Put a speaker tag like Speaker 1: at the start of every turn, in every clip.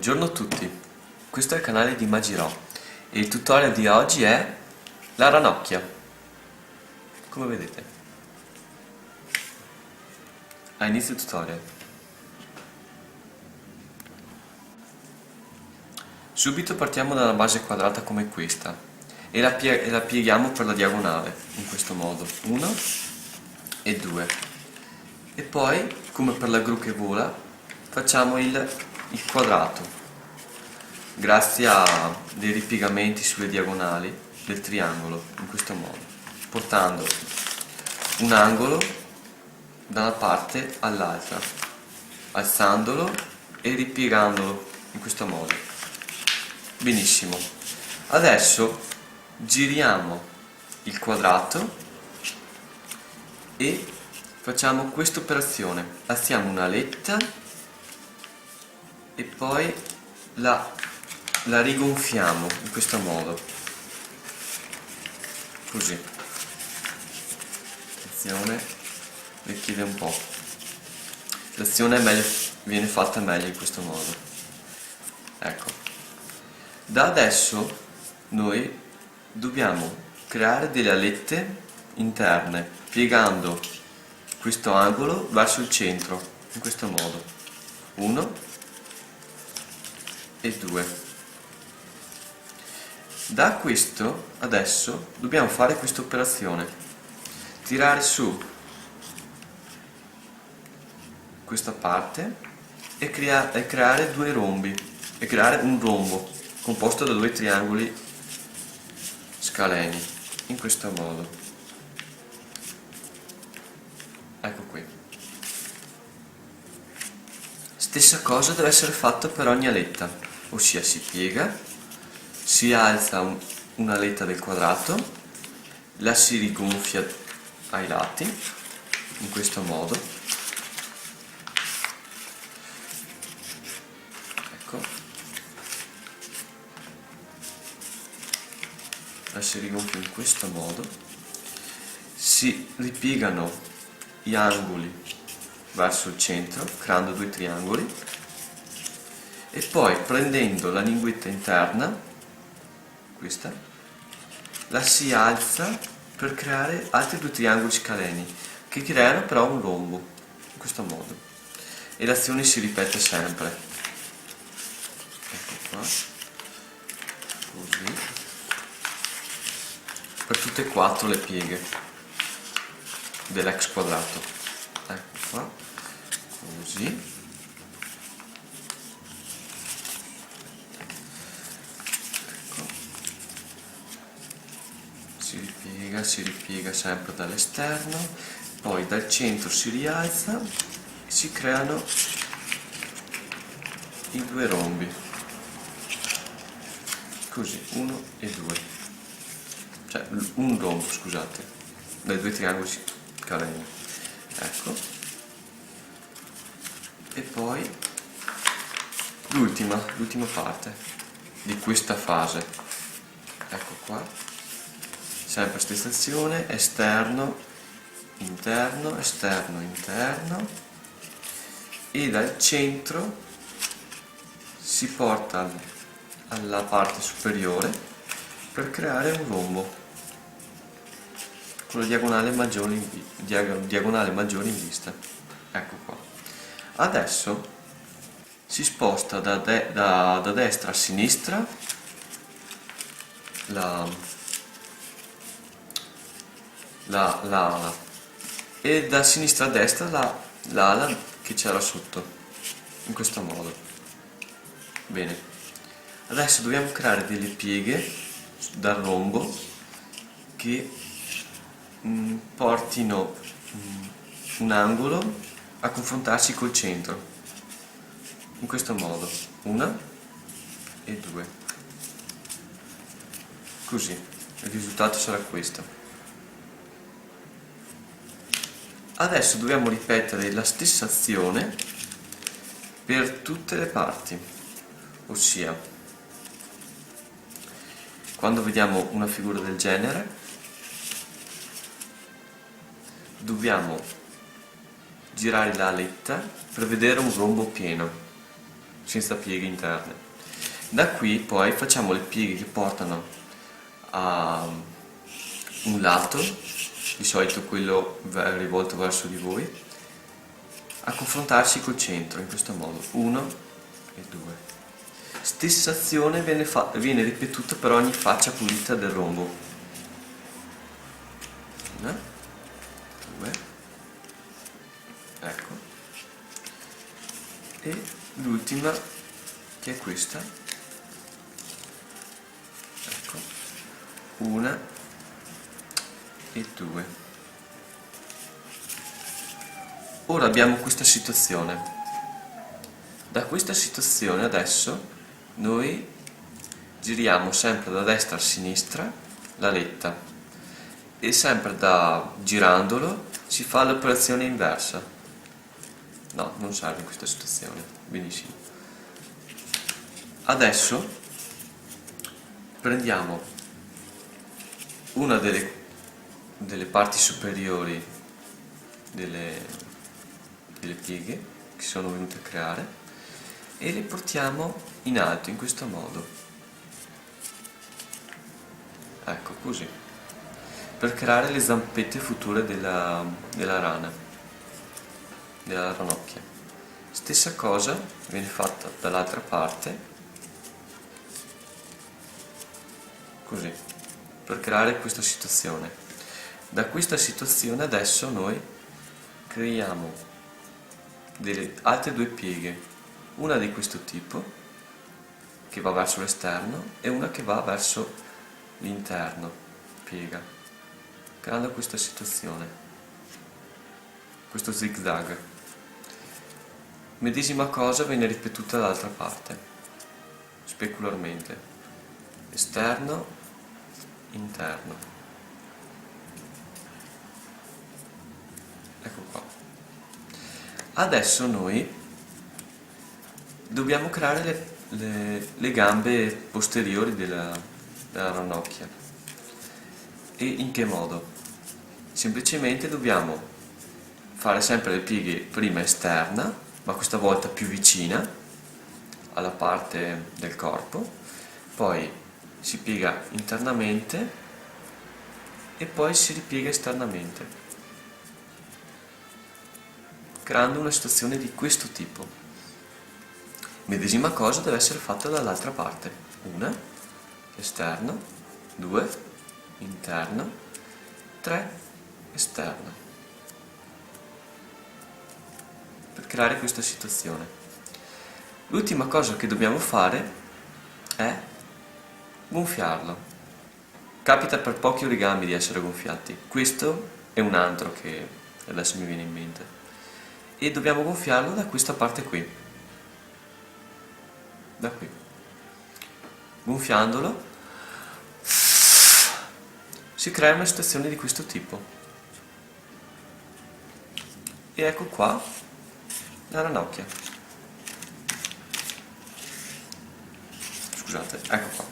Speaker 1: Buongiorno a tutti, questo è il canale di Magirò e il tutorial di oggi è la ranocchia, come vedete. A inizio tutorial. Subito partiamo da una base quadrata come questa e la pieghiamo per la diagonale, in questo modo, 1 e 2. E poi, come per la gru che vola, facciamo il quadrato. Grazie a dei ripiegamenti sulle diagonali del triangolo, in questo modo, portando un angolo da una parte all'altra, alzandolo e ripiegandolo in questo modo. Benissimo. Adesso giriamo il quadrato e facciamo questa operazione. Alziamo una aletta e poi la rigonfiamo in questo modo, così. Attenzione, richiede un po'. L'azione viene fatta meglio in questo modo. Ecco. Da adesso noi dobbiamo creare delle alette interne, piegando questo angolo verso il centro, in questo modo. 1 e 2. Da questo adesso dobbiamo fare questa operazione, tirare su questa parte e creare due rombi, e creare un rombo composto da due triangoli scaleni, in questo modo. Ecco qui. Stessa cosa deve essere fatta per ogni aletta, ossia si piega, si alza una aletta del quadrato, la si rigonfia ai lati, in questo modo. Ecco. La si rigonfia in questo modo. Si ripiegano gli angoli verso il centro, creando due triangoli. E poi, prendendo la linguetta interna, questa, la si alza per creare altri due triangoli scaleni che creano però un rombo, in questo modo, e l'azione si ripete sempre. Ecco qua, così, per tutte e quattro le pieghe dell'ex quadrato. Ecco qua, così. Si ripiega sempre dall'esterno, poi dal centro si rialza e si creano i due rombi, così, 1 e 2, cioè un rombo, scusate, dai due triangoli scaleni. Ecco. E poi l'ultima parte di questa fase, ecco qua. Sempre stessa azione, esterno, interno, esterno, interno, e dal centro si porta alla parte superiore per creare un rombo con la diagonale maggiore in vista. Ecco qua. Adesso si sposta da destra a sinistra l'ala e da sinistra a destra l'ala che c'era sotto, in questo modo. Bene, adesso dobbiamo creare delle pieghe dal rombo che portino un angolo a confrontarsi col centro, in questo modo, 1 e 2, così. Il risultato sarà questo. Adesso dobbiamo ripetere la stessa azione per tutte le parti, ossia, quando vediamo una figura del genere, dobbiamo girare la aletta per vedere un rombo pieno. senza pieghe interne. Da qui poi facciamo le pieghe che portano a un lato, di solito quello rivolto verso di voi, a confrontarsi col centro, in questo modo, 1 e 2. Stessa azione viene ripetuta per ogni faccia pulita del rombo. 1, 2, ecco. E l'ultima, che è questa, ecco, 1 e 2. Ora abbiamo questa situazione. Da questa situazione adesso noi giriamo sempre da destra a sinistra la letta e sempre girandolo si fa l'operazione inversa. No, non serve in questa situazione. Benissimo. Adesso prendiamo una delle parti superiori delle pieghe che sono venute a creare e le portiamo in alto in questo modo, ecco così, per creare le zampette future della ranocchia. Stessa cosa viene fatta dall'altra parte, così, per creare questa situazione. Da questa situazione adesso noi creiamo altre due pieghe, una di questo tipo che va verso l'esterno e una che va verso l'interno, piega, creando questa situazione, questo zigzag. Medesima cosa viene ripetuta dall'altra parte, specularmente, esterno, interno. Ecco qua. Adesso noi dobbiamo creare le gambe posteriori della ranocchia. E in che modo? Semplicemente dobbiamo fare sempre le pieghe prima esterna, ma questa volta più vicina alla parte del corpo, poi si piega internamente e poi si ripiega esternamente, creando una situazione di questo tipo. Medesima cosa deve essere fatta dall'altra parte. 1, esterno, 2, interno, 3, esterno. Per creare questa situazione. L'ultima cosa che dobbiamo fare è gonfiarlo. Capita per pochi origami di essere gonfiati. Questo è un altro che adesso mi viene in mente. E dobbiamo gonfiarlo da questa parte qui. Da qui, gonfiandolo si crea una situazione di questo tipo e ecco qua la ranocchia. Scusate, ecco qua.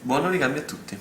Speaker 1: Buon origami a tutti.